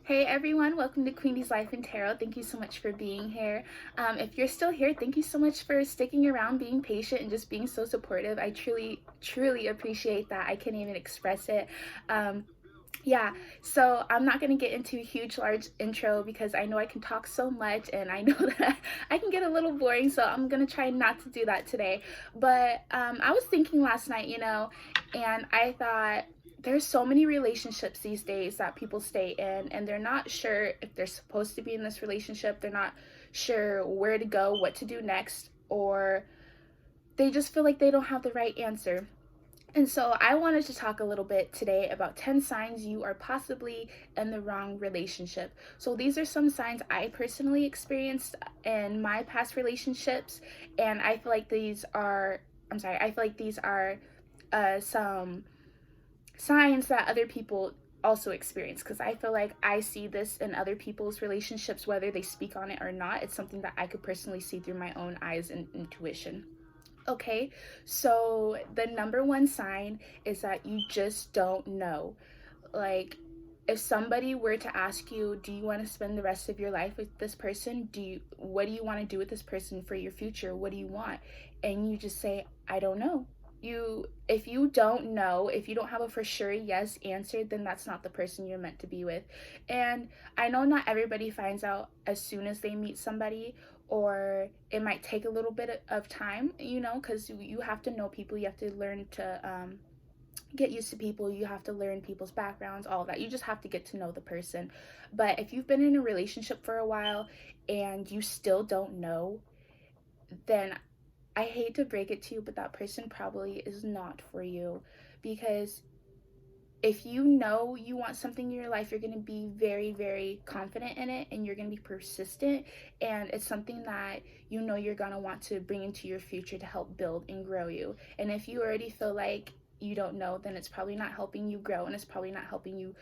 Hey everyone, welcome to Queenie's Life and Tarot. Thank you so much for being here. If you're still here, thank you so much for sticking around, being patient, and just being so supportive. I truly appreciate that. I can't even express it. Yeah, so I'm not going to get into a large intro because I know I can talk so much and I know that I can get a little boring, so I'm going to try not to do that today. But I was thinking last night, and I thought there's so many relationships these days that people stay in and they're not sure if they're supposed to be in this relationship. They're not sure where to go, what to do next, or they just feel like they don't have the right answer. And so I wanted to talk a little bit today about 10 signs you are possibly in the wrong relationship. So these are some signs I personally experienced in my past relationships, and I feel like these are, some signs that other people also experience, because I feel like I see this in other people's relationships, whether they speak on it or not. It's something that I could personally see through my own eyes and intuition. Okay, so the number one sign is that you just don't know. Like, if somebody were to ask you, do you want to spend the rest of your life with this person? What do you want to do with this person for your future? What do you want? And you just say, I don't know. If you don't know, if you don't have a for sure yes answer, then that's not the person you're meant to be with. And I know not everybody finds out as soon as they meet somebody, or it might take a little bit of time, because you have to know people. You have to learn to get used to people. You have to learn people's backgrounds, all of that. You just have to get to know the person. But if you've been in a relationship for a while and you still don't know, then I hate to break it to you, but that person probably is not for you. Because if you know you want something in your life, you're going to be very, very confident in it, and you're going to be persistent, and it's something that you're going to want to bring into your future to help build and grow you. And if you already feel like you don't know, then it's probably not helping you grow, and it's probably not helping you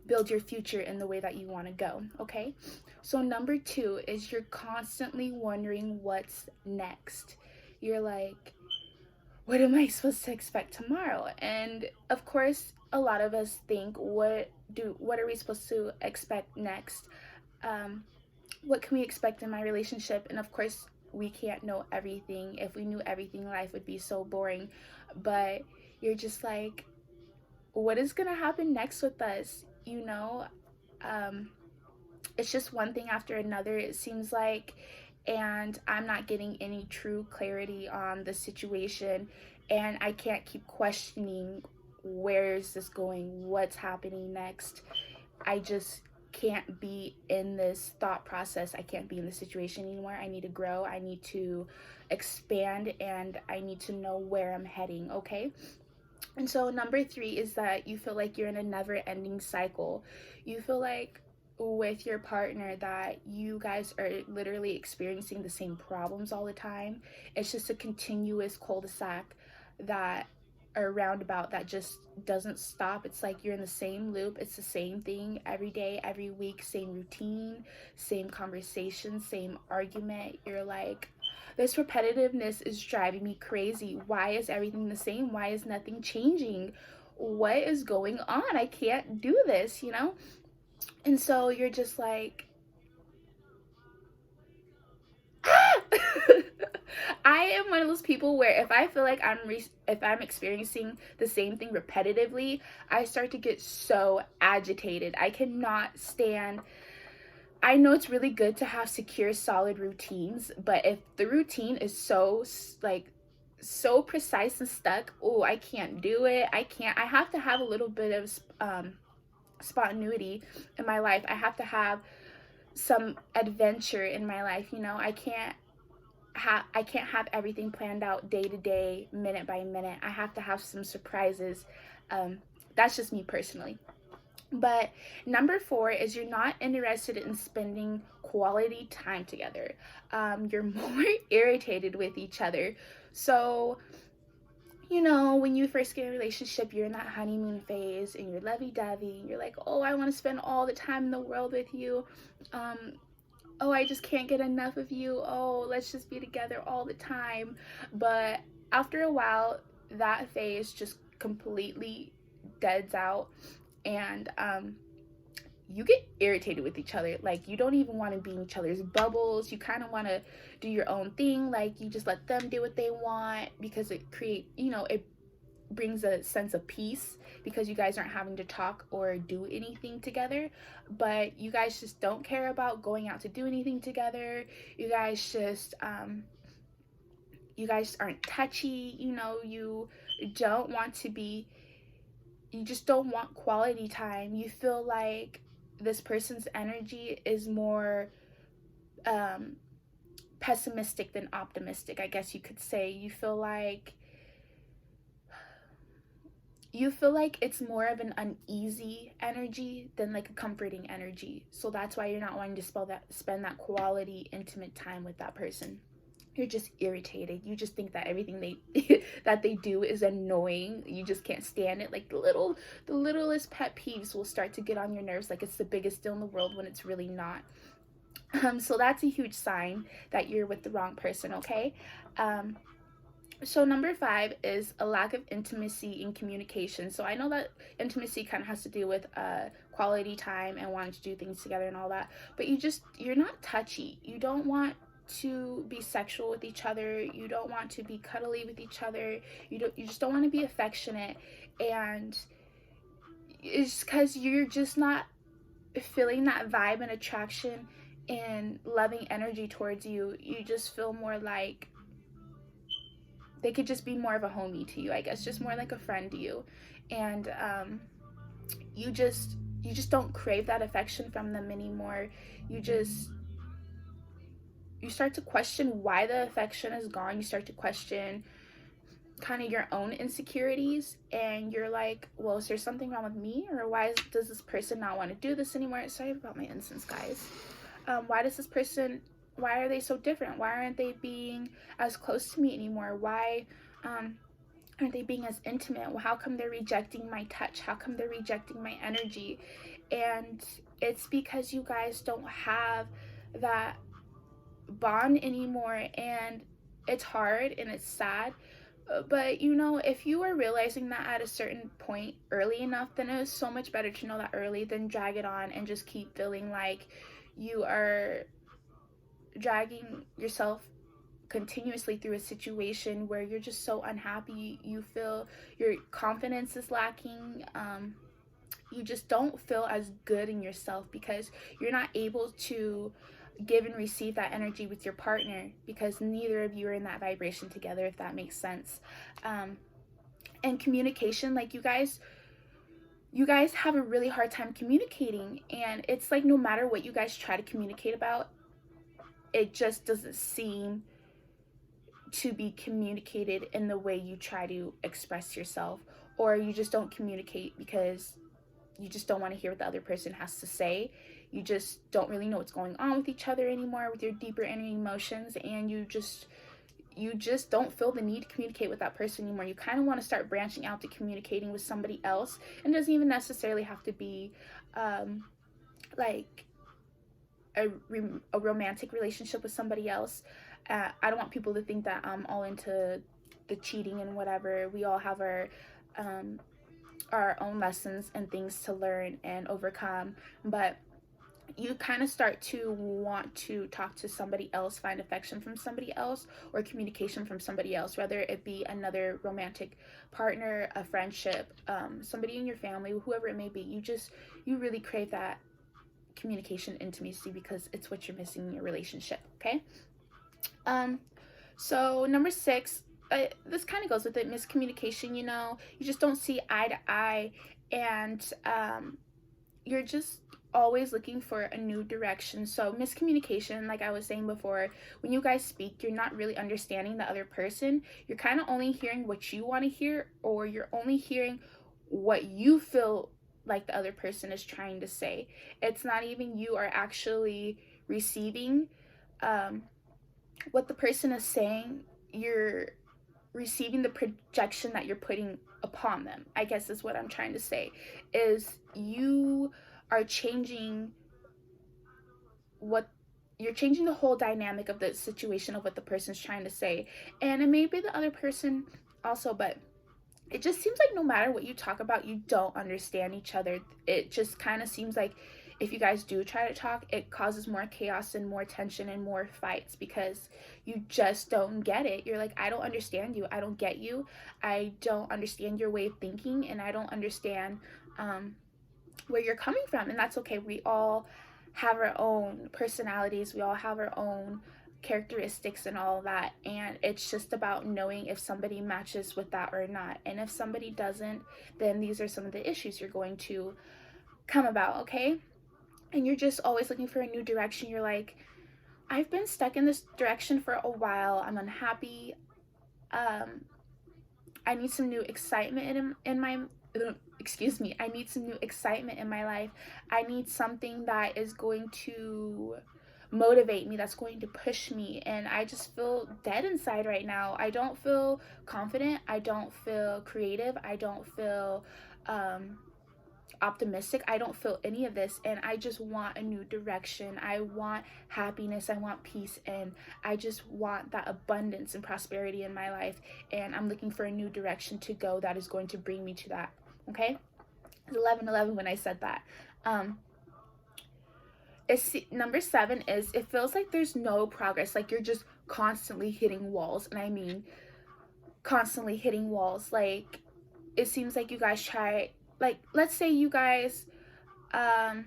build your future in the way that you want to go. Okay, so number two is you're constantly wondering what's next. You're like, what am I supposed to expect tomorrow? And of course, a lot of us think, what are we supposed to expect next? What can we expect in my relationship? And of course, we can't know everything. If we knew everything, life would be so boring. But you're just like, what is gonna happen next with us? Um, it's just one thing after another, it seems like, and I'm not getting any true clarity on the situation, and I can't keep questioning, where is this going, what's happening next. I just can't be in this thought process. I can't be in this situation anymore. I need to grow, I need to expand, and I need to know where I'm heading. Okay, and so number three is that you feel like you're in a never-ending cycle. You feel like with your partner that you guys are literally experiencing the same problems all the time. It's just a continuous cul-de-sac, that or roundabout, that just doesn't stop. It's like you're in the same loop. It's the same thing every day, every week, same routine, same conversation, same argument. You're like, this repetitiveness is driving me crazy. Why is everything the same? Why is nothing changing? What is going on? I can't do this. And so you're just like, ah! I am one of those people where if I feel like if I'm experiencing the same thing repetitively, I start to get so agitated. I cannot stand. I know it's really good to have secure, solid routines, but if the routine is so precise and stuck, oh, I can't do it. I have to have a little bit of spontaneity in my life. I have to have some adventure in my life. I can't have everything planned out day to day, minute by minute. I have to have some surprises. That's just me personally. But number four is you're not interested in spending quality time together. You're more irritated with each other. So, when you first get in a relationship, you're in that honeymoon phase and you're lovey-dovey. You're like, oh, I want to spend all the time in the world with you. Oh, I just can't get enough of you. Oh, let's just be together all the time. But after a while, that phase just completely deads out, and you get irritated with each other. Like, you don't even want to be in each other's bubbles. You kind of want to do your own thing. Like, you just let them do what they want, because it it brings a sense of peace, because you guys aren't having to talk or do anything together. But you guys just don't care about going out to do anything together. You guys just you guys aren't touchy. You don't want to be, you just don't want quality time. You feel like this person's energy is more pessimistic than optimistic, I guess you could say. You feel like it's more of an uneasy energy than like a comforting energy. So that's why you're not wanting to spend that quality, intimate time with that person. You're just irritated. You just think that everything they that they do is annoying. You just can't stand it. Like, the littlest pet peeves will start to get on your nerves, like it's the biggest deal in the world, when it's really not. So that's a huge sign that you're with the wrong person, okay? So number 5 is a lack of intimacy in communication. So I know that intimacy kind of has to do with quality time and wanting to do things together and all that, but you're not touchy. You don't want to be sexual with each other. You don't want to be cuddly with each other. You just don't want to be affectionate, and it's because you're just not feeling that vibe and attraction and loving energy towards you. You just feel more like they could just be more of a homie to you, I guess, just more like a friend to you. And you just don't crave that affection from them anymore. You start to question why the affection is gone. You start to question kind of your own insecurities, and you're like, well, is there something wrong with me, or does this person not want to do this anymore? Sorry about my incense, guys. Why are they so different? Why aren't they being as close to me anymore? Why aren't they being as intimate? Well, how come they're rejecting my touch? How come they're rejecting my energy? And it's because you guys don't have that bond anymore, and it's hard and it's sad. But if you are realizing that at a certain point early enough, then it is so much better to know that early than drag it on and just keep feeling like you are dragging yourself continuously through a situation where you're just so unhappy. You feel your confidence is lacking. You just don't feel as good in yourself, because you're not able to give and receive that energy with your partner, because neither of you are in that vibration together, if that makes sense. And communication, like, you guys have a really hard time communicating, and it's like no matter what you guys try to communicate about, it just doesn't seem to be communicated in the way you try to express yourself. Or you just don't communicate because you just don't want to hear what the other person has to say. You just don't really know what's going on with each other anymore, with your deeper inner emotions, and you just don't feel the need to communicate with that person anymore. You kind of want to start branching out to communicating with somebody else. And it doesn't even necessarily have to be like a romantic relationship with somebody else. I don't want people to think that I'm all into the cheating and whatever. We all have our own lessons and things to learn and overcome, but you kind of start to want to talk to somebody else, find affection from somebody else, or communication from somebody else, whether it be another romantic partner, a friendship, somebody in your family, whoever it may be. You really crave that communication, intimacy, because it's what you're missing in your relationship, okay? So number 6, this kind of goes with it, miscommunication. You just don't see eye to eye, and you're just always looking for a new direction. So miscommunication, like I was saying before, when you guys speak, you're not really understanding the other person. You're kind of only hearing what you want to hear, or you're only hearing what you feel like the other person is trying to say. It's not even you are actually receiving what the person is saying. You're receiving the projection that you're putting upon them, I guess is what I'm trying to say. Is you are changing you're changing the whole dynamic of the situation of what the person's trying to say. And it may be the other person also, but it just seems like no matter what you talk about, you don't understand each other. It just kind of seems like if you guys do try to talk, it causes more chaos and more tension and more fights because you just don't get it. You're like, I don't understand you. I don't get you. I don't understand your way of thinking, and I don't understand where you're coming from. And that's okay. We all have our own personalities. We all have our own characteristics and all of that. And it's just about knowing if somebody matches with that or not. And if somebody doesn't, then these are some of the issues you're going to come about, okay? And you're just always looking for a new direction. You're like, I've been stuck in this direction for a while. I'm unhappy. I need some new excitement in my I need some new excitement in my life. I need something that is going to motivate me, that's going to push me, and I just feel dead inside right now. I don't feel confident. I don't feel creative. I don't feel optimistic. I don't feel any of this, and I just want a new direction. I want happiness. I want peace, and I just want that abundance and prosperity in my life, and I'm looking for a new direction to go that is going to bring me to that. Okay, 11:11 when I said that. Number 7 is, it feels like there's no progress, like you're just constantly hitting walls. And I mean constantly hitting walls. Like, it seems like you guys try, like, let's say you guys I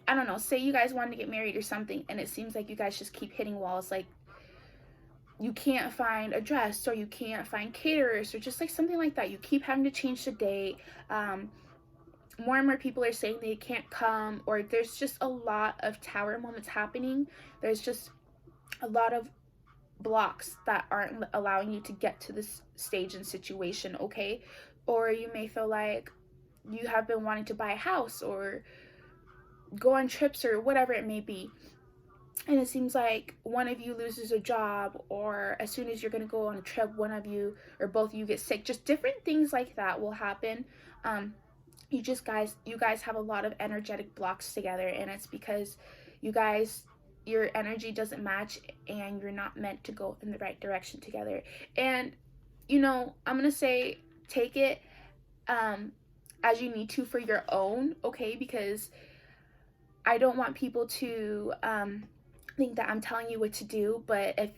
don't know, say you guys wanted to get married or something, and it seems like you guys just keep hitting walls. Like, you can't find a dress, or you can't find caterers, or just like something like that. You keep having to change the date. More and more people are saying they can't come, or there's just a lot of tower moments happening. There's just a lot of blocks that aren't allowing you to get to this stage and situation, okay? Or you may feel like you have been wanting to buy a house or go on trips or whatever it may be, and it seems like one of you loses a job, or as soon as you're going to go on a trip, one of you or both of you get sick. Just different things like that will happen. You guys have a lot of energetic blocks together, and it's because your energy doesn't match, and you're not meant to go in the right direction together. And I'm gonna say, take it as you need to for your own, okay? Because I don't want people to think that I'm telling you what to do, but if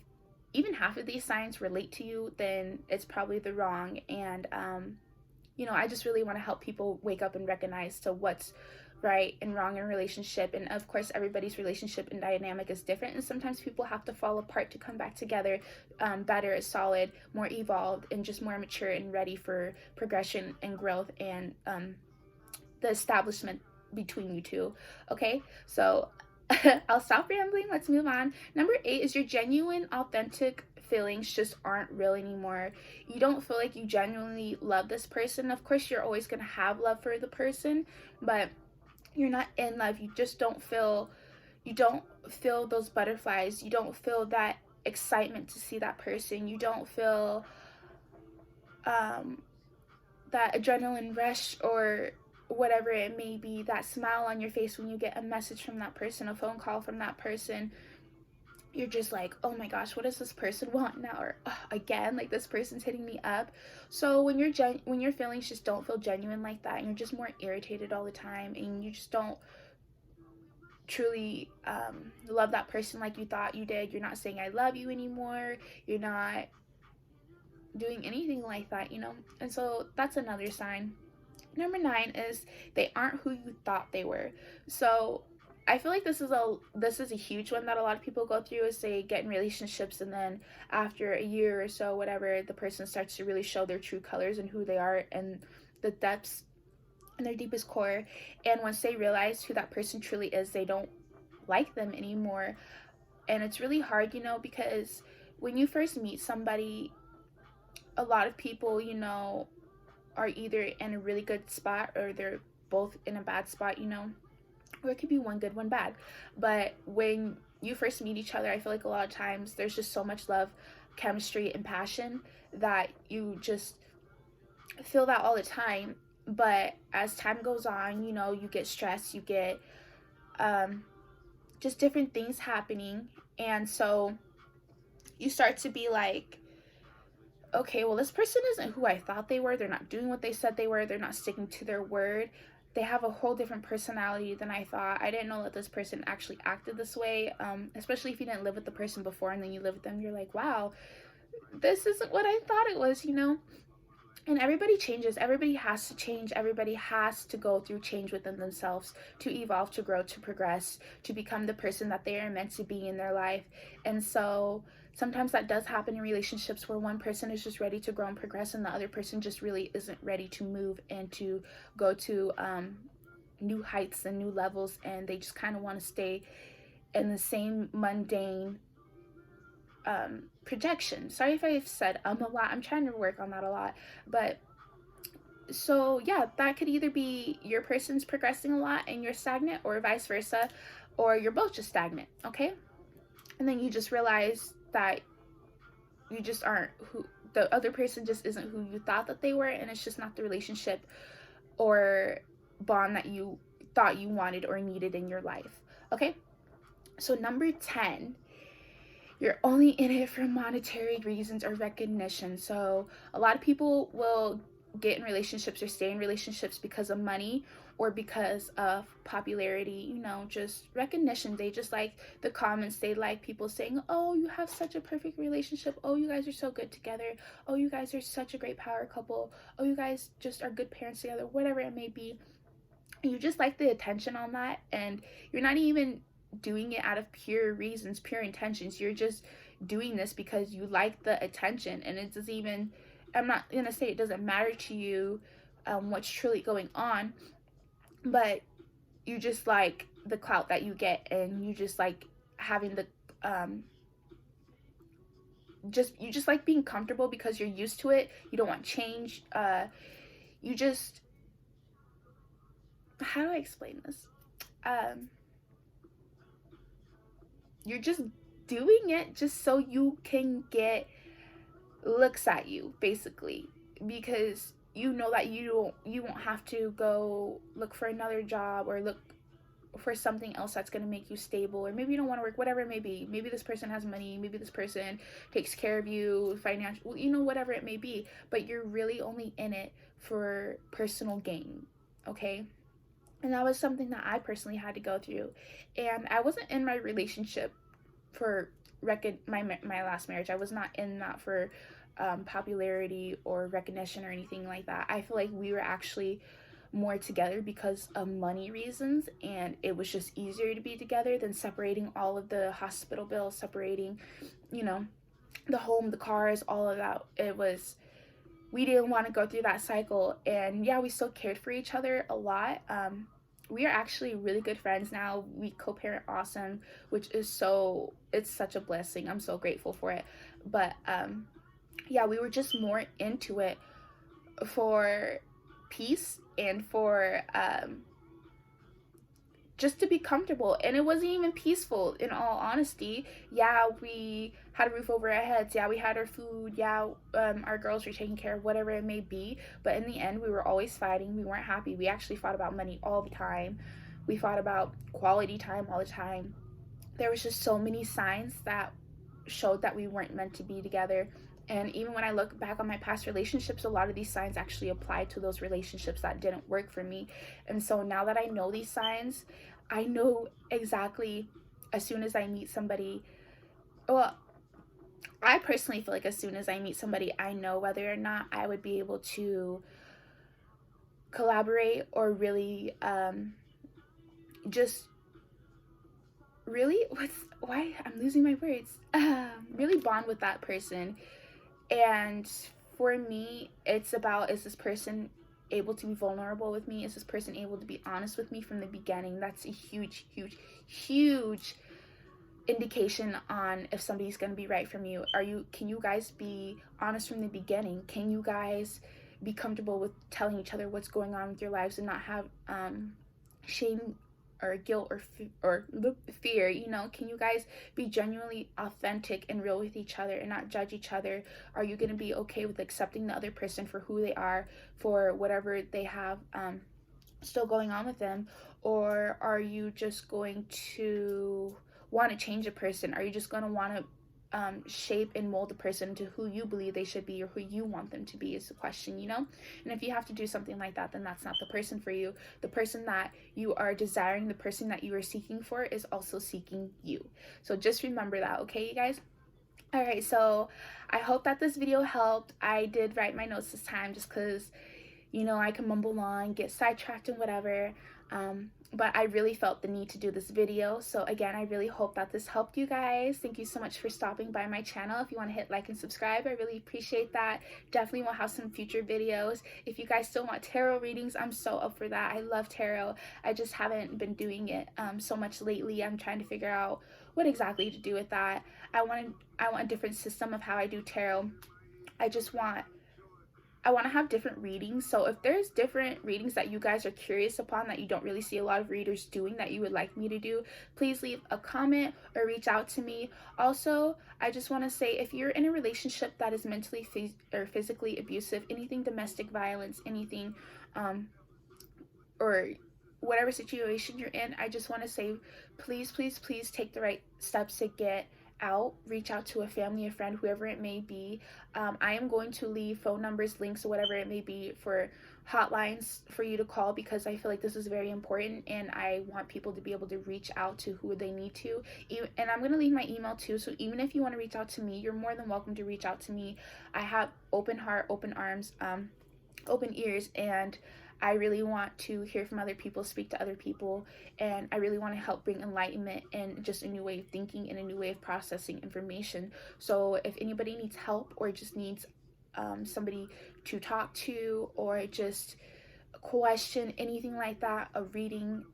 even half of these signs relate to you, then it's probably the wrong. And I just really want to help people wake up and recognize to what's right and wrong in a relationship. And of course, everybody's relationship and dynamic is different, and sometimes people have to fall apart to come back together better, solid, more evolved, and just more mature and ready for progression and growth and the establishment between you two. Okay, so I'll stop rambling. Let's move on. Number 8 is your genuine, authentic feelings just aren't real anymore. You don't feel like you genuinely love this person. Of course, you're always going to have love for the person, but you're not in love. You don't feel those butterflies. You don't feel that excitement to see that person. You don't feel that adrenaline rush or whatever it may be, that smile on your face when you get a message from that person, a phone call from that person. You're just like, oh my gosh, what does this person want now? Or again, like, this person's hitting me up. So when your feelings just don't feel genuine like that, and you're just more irritated all the time, and you just don't truly love that person like you thought you did, you're not saying I love you anymore, you're not doing anything like that, and so that's another sign. Number 9 is they aren't who you thought they were. So I feel like this is a huge one that a lot of people go through, is they get in relationships, and then after a year or so, whatever, the person starts to really show their true colors and who they are and the depths and their deepest core. And once they realize who that person truly is, they don't like them anymore. And it's really hard, because when you first meet somebody, a lot of people, are either in a really good spot, or they're both in a bad spot, or it could be one good, one bad. But when you first meet each other, I feel like a lot of times there's just so much love, chemistry, and passion that you just feel that all the time. But as time goes on, you get stressed, you get just different things happening, and so you start to be like, okay, well, this person isn't who I thought they were. They're not doing what they said they were. They're not sticking to their word. they have a whole different personality than I thought. I didn't know that this person actually acted this way, especially if you didn't live with the person before and then you live with them. You're like, wow, this isn't what I thought it was, you know? And everybody changes. Everybody has to change. Everybody has to go through change within themselves to evolve, to grow, to progress, to become the person that they are meant to be in their life. And so sometimes that does happen in relationships where one person is just ready to grow and progress and the other person just really isn't ready to move and to go to new heights and new levels, and they just kind of want to stay in the same mundane projection. Sorry if I've said a lot. I'm trying to work on that a lot. But so yeah, that could either be your person's progressing a lot and you're stagnant, or vice versa, or you're both just stagnant, okay? And then you just realize that you just aren't who the other person just isn't who you thought that they were, and it's just not the relationship or bond that you thought you wanted or needed in your life. Okay? So number 10, you're only in it for monetary reasons or recognition. So a lot of people will get in relationships or stay in relationships because of money or because of popularity, you know, just recognition. They just like the comments. They like people saying, oh, you have such a perfect relationship. Oh, you guys are so good together. Oh, you guys are such a great power couple. Oh, you guys just are good parents together, whatever it may be. You just like the attention on that, and you're not even doing it out of pure reasons, pure intentions. You're just doing this because you like the attention, and it doesn't even, I'm not gonna say it doesn't matter to you what's truly going on, but you just like the clout that you get, and you just like having the you just like being comfortable because you're used to it. You don't want change. You just, how do I explain this? You're just doing it just so you can get looks at you, basically, because you know that you won't have to go look for another job or look for something else that's going to make you stable, or maybe you don't want to work, whatever it may be. Maybe this person has money, maybe this person takes care of you financially, you know, whatever it may be, but you're really only in it for personal gain, okay? And that was something that I personally had to go through. And I wasn't in my relationship for my last marriage. I was not in that for popularity or recognition or anything like that. I feel like we were actually more together because of money reasons, and it was just easier to be together than separating all of the hospital bills, separating, you know, the home, the cars, all of that. It was, we didn't want to go through that cycle. And yeah, we still cared for each other a lot. We are actually really good friends now. We co-parent awesome, which is it's such a blessing. I'm so grateful for it. But yeah, we were just more into it for peace and for just to be comfortable. And it wasn't even peaceful, in all honesty. Yeah, we had a roof over our heads. Yeah, we had our food. Yeah, our girls were taken care of, whatever it may be. But in the end, we were always fighting. We weren't happy. We actually fought about money all the time. We fought about quality time all the time. There was just so many signs that showed that we weren't meant to be together. And even when I look back on my past relationships, a lot of these signs actually apply to those relationships that didn't work for me. And so now that I know these signs, I know exactly, as soon as I meet somebody, well, I personally feel like as soon as I meet somebody, I know whether or not I would be able to collaborate or really just really, why I'm losing my words, really bond with that person. And for me, it's about, is this person able to be vulnerable with me? Is this person able to be honest with me from the beginning? That's a huge, huge, huge indication on if somebody's going to be right from you. Can you guys be honest from the beginning? Can you guys be comfortable with telling each other what's going on with your lives and not have shame or guilt or fear? You know, can you guys be genuinely authentic and real with each other and not judge each other? Are you going to be okay with accepting the other person for who they are, for whatever they have still going on with them? Or are you just going to want to change a person? Are you just going to want to shape and mold the person to who you believe they should be or who you want them to be is the question, you know? And if you have to do something like that, then that's not the person for you. The person that you are desiring, the person that you are seeking for is also seeking you. So just remember that, okay, you guys? All right, so I hope that this video helped. I did write my notes this time just because, you know, I can mumble on, get sidetracked and whatever. But I really felt the need to do this video. So again, I really hope that this helped you guys. Thank you so much for stopping by my channel. If you want to hit like and subscribe, I really appreciate that. Definitely will have some future videos. If you guys still want tarot readings, I'm so up for that. I love tarot. I just haven't been doing it so much lately. I'm trying to figure out what exactly to do with that. I want a different system of how I do tarot. I want to have different readings. So if there's different readings that you guys are curious upon that you don't really see a lot of readers doing that you would like me to do, please leave a comment or reach out to me. Also, I just want to say, if you're in a relationship that is mentally or physically abusive, anything domestic violence, anything or whatever situation you're in, I just want to say, please, please, please take the right steps to get out. Reach out to a family, a friend, whoever it may be. I am going to leave phone numbers, links, or whatever it may be for hotlines for you to call, because I feel like this is very important and I want people to be able to reach out to who they need to. And I'm going to leave my email too, so even if you want to reach out to me, you're more than welcome to reach out to me. I have open heart, open arms, open ears, and I really want to hear from other people, speak to other people, and I really want to help bring enlightenment and just a new way of thinking and a new way of processing information. So if anybody needs help or just needs somebody to talk to, or just a question, anything like that, a reading,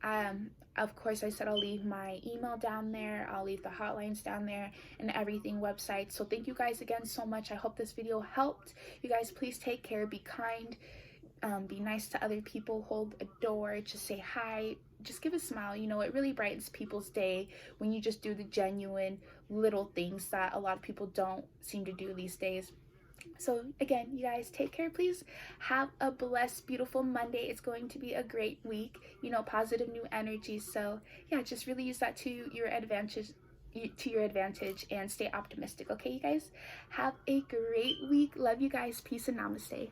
of course, I said I'll leave my email down there, I'll leave the hotlines down there and everything, website. So thank you guys again so much. I hope this video helped. You guys, please take care, be kind, be nice to other people, hold a door, just say hi, just give a smile. You know, it really brightens people's day when you just do the genuine little things that a lot of people don't seem to do these days. So again, you guys, take care. Please have a blessed, beautiful Monday. It's going to be a great week, you know, positive new energy. So yeah, just really use that to your advantage and stay optimistic. Okay, you guys, have a great week. Love you guys. Peace and namaste.